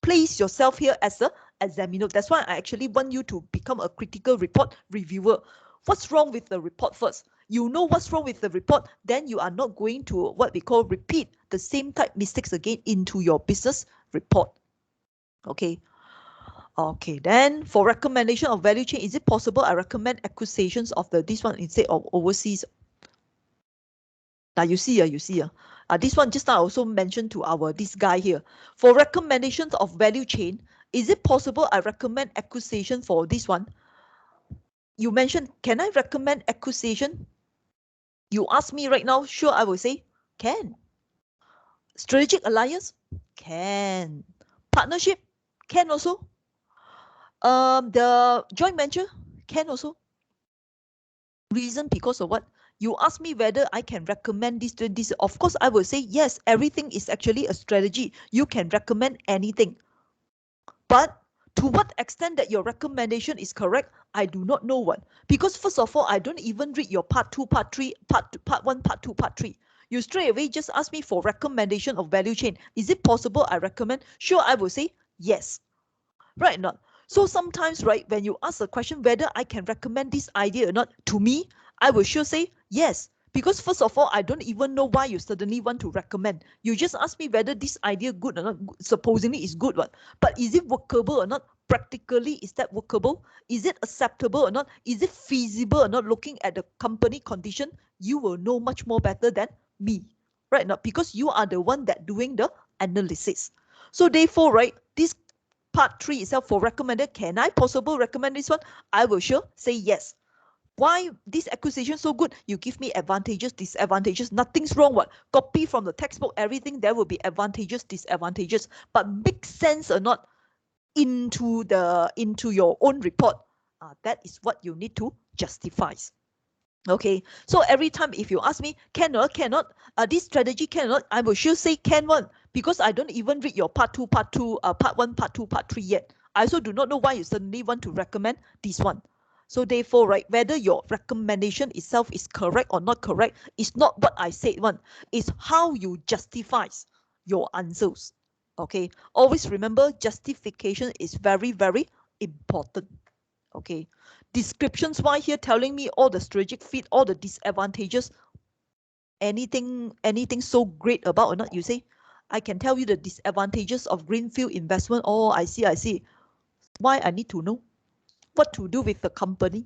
place yourself here as a examiner. That's why I actually want you to become a critical report reviewer. What's wrong with the report first? You know what's wrong with the report, then you are not going to what we call repeat the same type mistakes again into your business report. Okay. Okay, then for recommendation of value chain, is it possible I recommend acquisitions of this one instead of overseas? Now you see, this one just now I also mentioned to this guy here. For recommendations of value chain, is it possible I recommend acquisition for this one? You mentioned, can I recommend acquisition? You ask me right now, sure, I will say, can. Strategic alliance? Can. Partnership? Can also. The joint venture? Can also. Reason because of what? You ask me whether I can recommend this to this. Of course, I will say yes, everything is actually a strategy. You can recommend anything. But to what extent that your recommendation is correct, I do not know one. Because first of all, I don't even read your part 2, part 3, part 1, part 2, part 3. You straight away just ask me for recommendation of value chain. Is it possible I recommend? Sure, I will say yes. Right or not? So sometimes, right, when you ask a question whether I can recommend this idea or not, to me, I will sure say yes. Because first of all, I don't even know why you suddenly want to recommend. You just ask me whether this idea good or not. Supposedly is good one. But is it workable or not? Practically, is that workable? Is it acceptable or not? Is it feasible or not? Looking at the company condition, you will know much more better than me. Right now, because you are the one that doing the analysis. So therefore, right, this part 3 itself for recommended, can I possibly recommend this one? I will sure say yes. Why this acquisition so good? You give me advantages, disadvantages, nothing's wrong. What? Copy from the textbook, everything, there will be advantages, disadvantages, but make sense or not into your own report. That is what you need to justify. Okay, so every time if you ask me, cannot, this strategy cannot, I will sure say can one, because I don't even read your part 2, part 1, part 2, part 3 yet. I also do not know why you suddenly want to recommend this one. So therefore, right, whether your recommendation itself is correct or not correct, is not what I said one, is how you justify your answers. Okay, always remember justification is very, very important. Okay, descriptions why here telling me all the strategic fit, all the disadvantages. anything so great about or not? You say, I can tell you the disadvantages of greenfield investment. Oh, I see. Why I need to know? What to do with the company?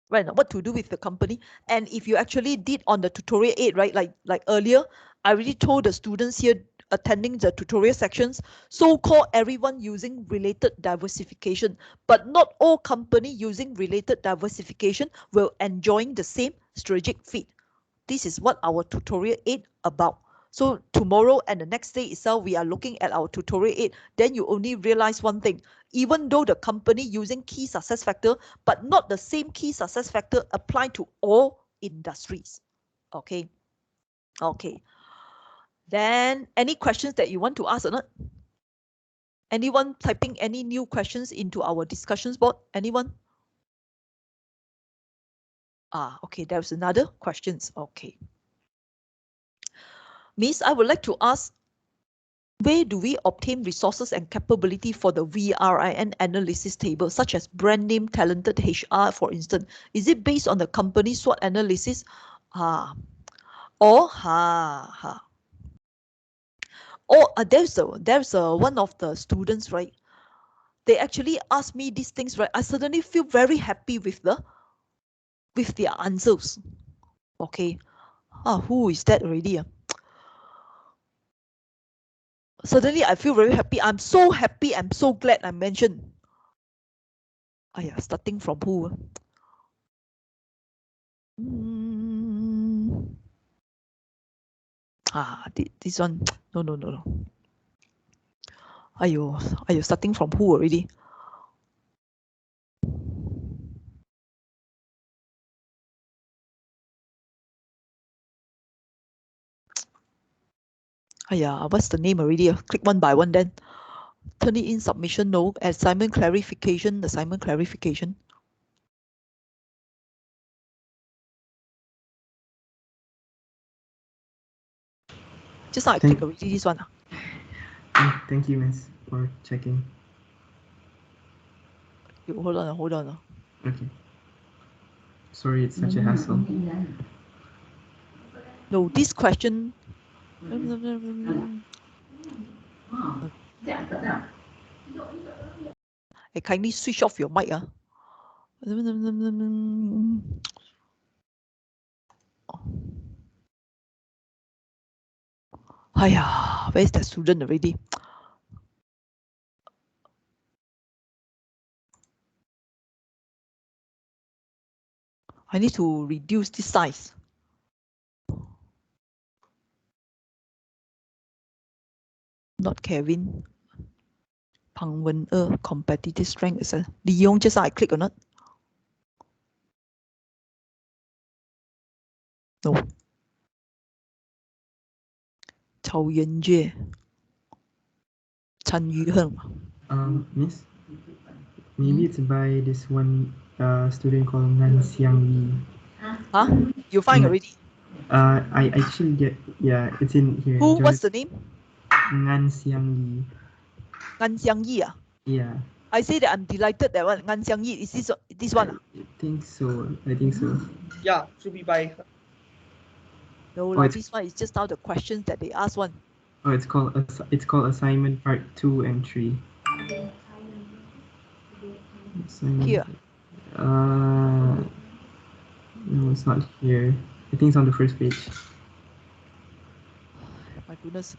Right now, what to do with the company? And if you actually did on the tutorial 8, right, like earlier, I already told the students here attending the tutorial sections, so-called everyone using related diversification, but not all company using related diversification will enjoying the same strategic fit. This is what our tutorial 8 about. So tomorrow and the next day itself, we are looking at our tutorial 8. Then you only realize one thing. Even though the company using key success factor, but not the same key success factor apply to all industries. Okay. Okay. Then any questions that you want to ask or not? Anyone typing any new questions into our discussions board? Anyone? Okay, there's another questions. Okay. Miss, I would like to ask, where do we obtain resources and capability for the VRIN analysis table, such as brand name, talented HR, for instance? Is it based on the company SWOT analysis? Or there's one of the students, right? They actually asked me these things, right? I suddenly feel very happy with their answers. Okay. Who is that already? Suddenly I feel very happy. I'm so happy. I'm so glad I mentioned. Starting from who? This one. No. Starting from who already? What's the name already? Click one by one then. Turn it in submission, no. Assignment clarification. Just now I click already this one.
Thank you, Miss, for checking.
Hold on.
Okay. Sorry, it's such a hassle.
No, this question. Kindly switch off your mic. Where's the student already? I need to reduce this size. Not Kevin. Pang Wen competitive strength is a Leon. Just I click or not? No. Chao Yanjie. Chan Yuheng.
Miss, maybe it's by this one student called Nan Xiang Yi.
You find already?
I actually it's in here.
Who? What's the name?
Nan Xiang Yi.
Ngan Xiang Yi.
Yeah.
I say that I'm delighted that one. Ngan Xiang Yi. Is this one?
I think so.
Yeah, should be by.
No, this one is just now the questions that they asked one.
Oh, it's called assignment part 2 and 3. Assignment.
Here.
No, it's not here. I think it's on the first page.
My goodness.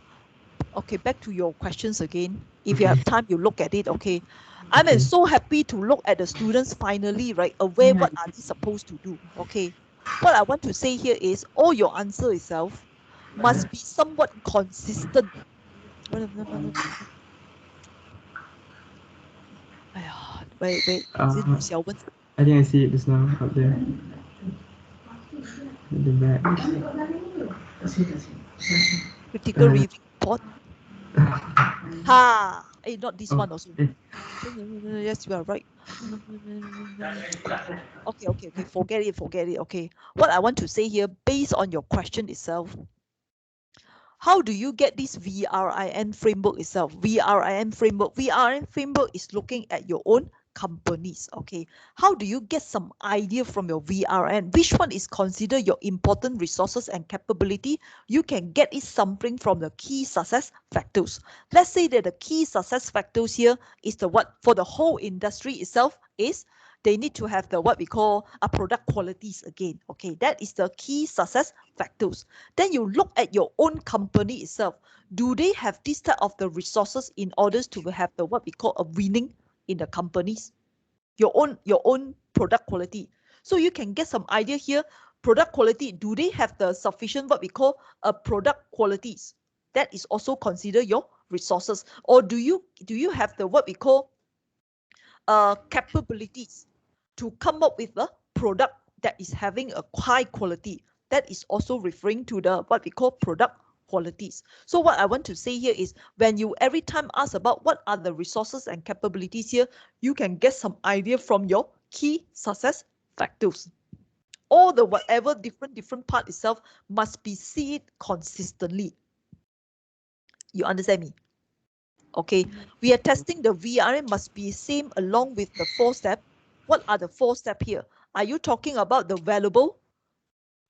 Okay, back to your questions again. If you have time, you look at it. Okay. I'm so happy to look at the students finally, right, aware what are they supposed to do. Okay. What I want to say here is all your answer itself must be somewhat consistent. Wait. Is it Xiaowen?
I think I see it just now up there. At the back.
Critical review report. Not this one also. Yes, you are right. Okay. Forget it. Okay. What I want to say here, based on your question itself, how do you get this VRIN framework itself? VRIN framework is looking at your own companies. Okay, how do you get some idea from your VRN? Which one is considered your important resources and capability? You can get it something from the key success factors. Let's say that the key success factors here is the what for the whole industry itself is they need to have the what we call a product qualities again. Okay, that is the key success factors. Then you look at your own company itself. Do they have this type of the resources in order to have the what we call a winning in the companies? Your own product quality. So you can get some idea here. Product quality, do they have the sufficient what we call a product qualities? That is also consider your resources. Or do you have the what we call capabilities to come up with a product that is having a high quality? That is also referring to the what we call product qualities. So what I want to say here is when you every time ask about what are the resources and capabilities here, you can get some idea from your key success factors. All the whatever different part itself must be seen consistently. You understand me? Okay, we are testing the VRM must be same along with the 4-step. What are the 4-step here? Are you talking about the valuable?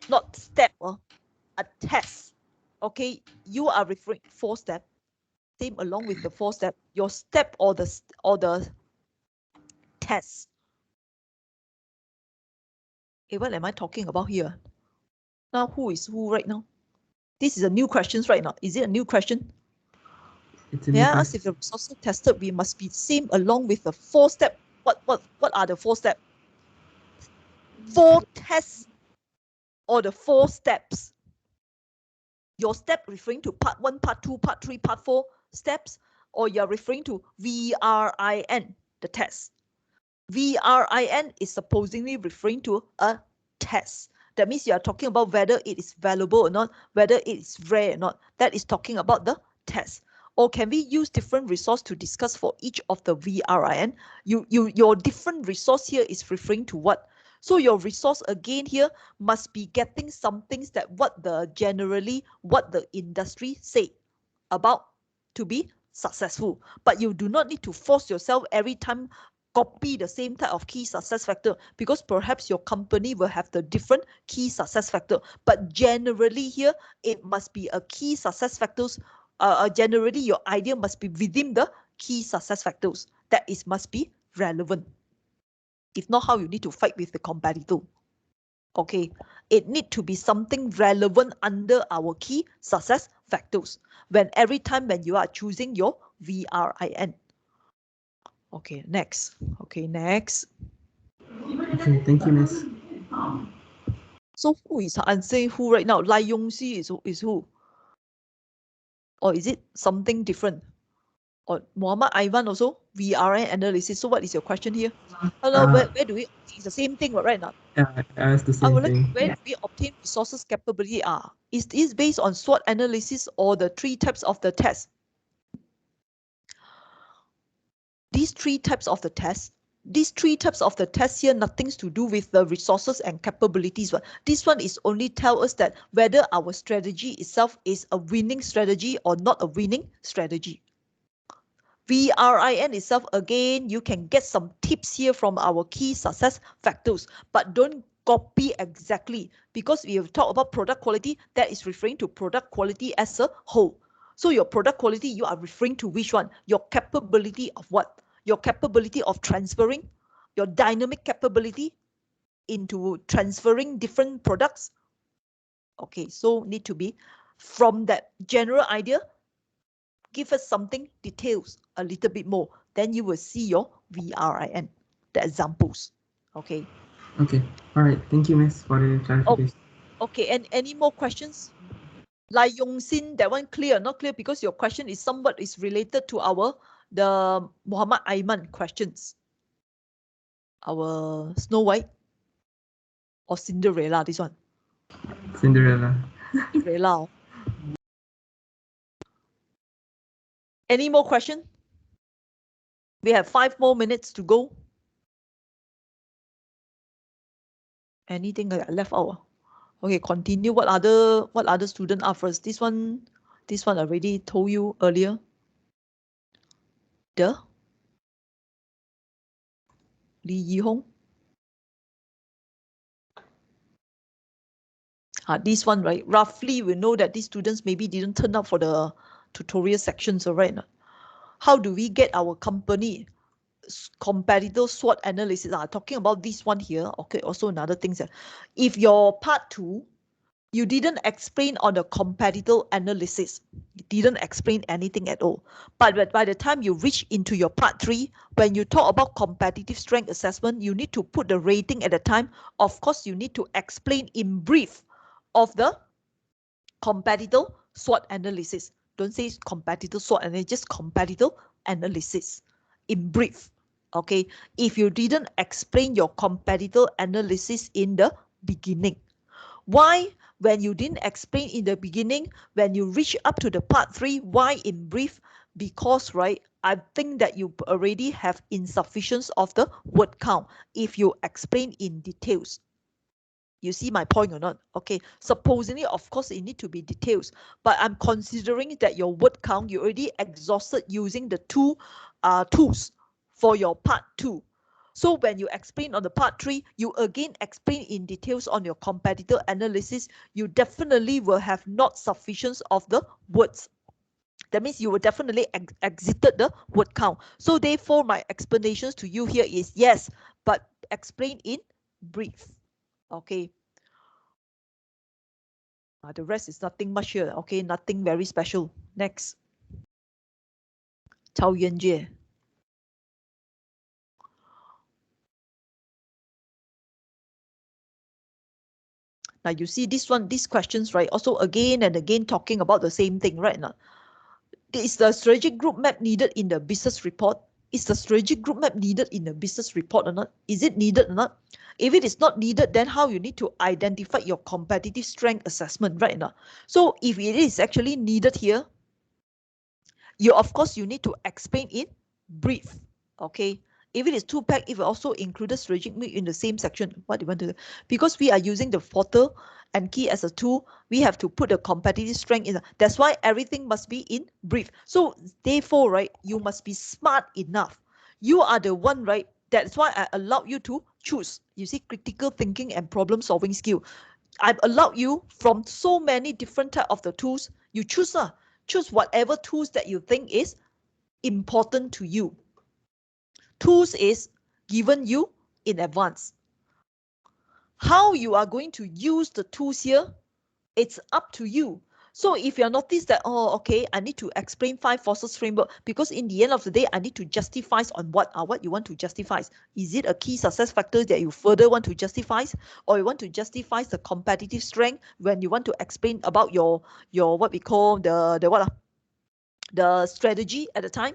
Not step, a test. Okay, you are referring 4-step. Same along with the 4-step. Your step or the test. Okay, what am I talking about here? Now, who is who right now? This is a new question right now. Is it a new question?
It's a
May
new
I ask if the resources tested we must be same along with the 4-step? What are the 4-step? 4 tests or the 4 steps? Your step referring to part 1, part 2, part 3, part 4 steps, or you're referring to VRIN, the test? VRIN is supposedly referring to a test. That means you are talking about whether it is valuable or not, whether it is rare or not. That is talking about the test. Or can we use different resource to discuss for each of the VRIN? Your different resource here is referring to what? So your resource again here must be getting some things that what the industry say about to be successful. But you do not need to force yourself every time copy the same type of key success factor, because perhaps your company will have the different key success factor. But generally here, it must be a key success factors. Generally, your idea must be within the key success factors. That is must be relevant. If not, how you need to fight with the competitor? Okay, it need to be something relevant under our key success factors when every time when you are choosing your VRIN. Okay, next. Okay, next.
Okay, thank you, Miss.
So who is answering who right now? Lai Yongxi is who? Or is it something different? Or Muhammad Ivan also VRIN analysis. So what is your question here? Hello, where do we? It's the same thing, right now.
Yeah, I asked the
I
same
would like
thing.
where do we obtain resources capability are? Is this based on SWOT analysis or the 3 types of the test? These 3 types of the test. These 3 types of the tests here, nothing to do with the resources and capabilities. But this one is only tell us that whether our strategy itself is a winning strategy or not a winning strategy. VRIN itself, again, you can get some tips here from our key success factors, but don't copy exactly, because we have talked about product quality, that is referring to product quality as a whole. So your product quality, you are referring to which one? Your capability of what? Your capability of transferring, your dynamic capability into transferring different products. Okay, so need to be from that general idea, give us something details a little bit more, then you will see your VRIN, the examples. Okay.
Okay, all right. Thank you, Miss, for the clarification.
Okay, and any more questions? Lai Yongxin, that one clear, not clear, because your question is somewhat is related to the Muhammad Aiman questions. Our Snow White or Cinderella, this one.
Cinderella.
Cinderella. Any more question? We have 5 more minutes to go. Anything that I left out? Okay, continue. What other student are first? This one already told you earlier. The Lee Yi-hong. This one, right? Roughly, we know that these students maybe didn't turn up for the tutorial sections, all right? How do we get our company competitor SWOT analysis? Talking about this one here. Okay, also another thing that if your part 2, you didn't explain on the competitor analysis, you didn't explain anything at all. But by the time you reach into your part 3, when you talk about competitive strength assessment, you need to put the rating at the time. Of course, you need to explain in brief of the competitor SWOT analysis. Don't say competitor SWOT analysis, just competitor analysis in brief. Okay, if you didn't explain your competitor analysis in the beginning. Why? When you didn't explain in the beginning, when you reach up to the part 3, why in brief? Because, right, I think that you already have insufficiency of the word count if you explain in details. You see my point or not? Okay, supposedly, of course, it need to be details, but I'm considering that your word count, you already exhausted using the two tools for your part 2. So when you explain on the part 3, you again explain in details on your competitor analysis, you definitely will have not sufficient of the words. That means you will definitely exited the word count. So therefore, my explanations to you here is yes, but explain in brief. Okay. The rest is nothing much here. Okay, nothing very special. Next. Cao Yuanjie. Now you see this one, these questions, right? Also again and again talking about the same thing, right? Now, is the strategic group map needed in the business report? Is the strategic group map needed in the business report or not? Is it needed or not? If it is not needed, then how you need to identify your competitive strength assessment, right? Now, so if it is actually needed here, you of course you need to explain in brief. Okay, if it is 2-pack, if it also included strategic mix in the same section, what do you want to do? Because we are using the portal and key as a tool, we have to put the competitive strength in. That's why everything must be in brief. So therefore, right, you must be smart enough. You are the one, right? That's why I allowed you to choose. You see, critical thinking and problem solving skill. I've allowed you from so many different type of the tools. You choose choose whatever tools that you think is important to you. Tools is given you in advance. How you are going to use the tools here, it's up to you. So if you notice that, oh, okay, I need to explain 5 forces framework, because in the end of the day, I need to justify on what you want to justify. Is it a key success factor that you further want to justify, or you want to justify the competitive strength when you want to explain about your what we call the strategy at the time?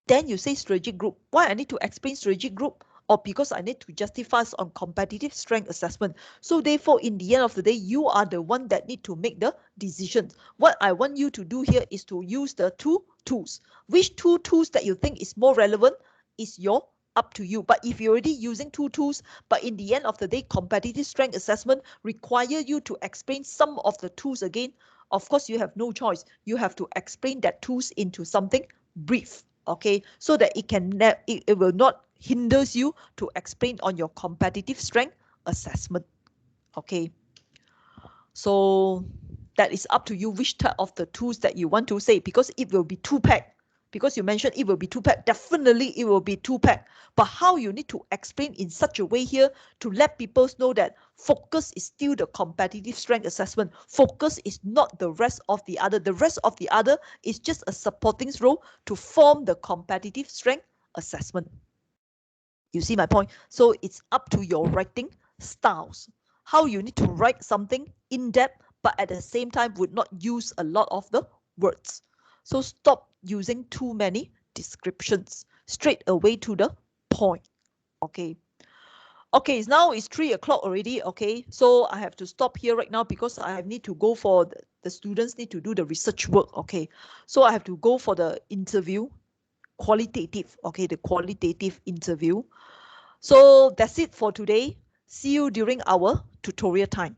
Then you say strategic group. Why I need to explain strategic group? Or because I need to justify on competitive strength assessment. So therefore, in the end of the day, you are the one that need to make the decisions. What I want you to do here is to use the 2 tools. Which 2 tools that you think is more relevant is your up to you. But if you're already using 2 tools, but in the end of the day, competitive strength assessment require you to explain some of the tools again, of course, you have no choice. You have to explain that tools into something brief. Okay, so that it will not hinders you to explain on your competitive strength assessment. Okay, so that is up to you which type of the tools that you want to say, because it will be 2-pack. Because you mentioned it will be 2-pack, definitely it will be 2-pack. But how you need to explain in such a way here to let people know that focus is still the competitive strength assessment. Focus is not the rest of the other. The rest of the other is just a supporting role to form the competitive strength assessment. You see my point? So it's up to your writing styles. How you need to write something in depth, but at the same time would not use a lot of the words. So stop using too many descriptions. Straight away to the point. Okay. Okay, now it's 3 o'clock already. Okay, so I have to stop here right now because I need to go for the students need to do the research work. Okay, so I have to go for the interview, qualitative. Okay, the qualitative interview. So that's it for today. See you during our tutorial time.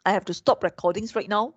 I have to stop recordings right now.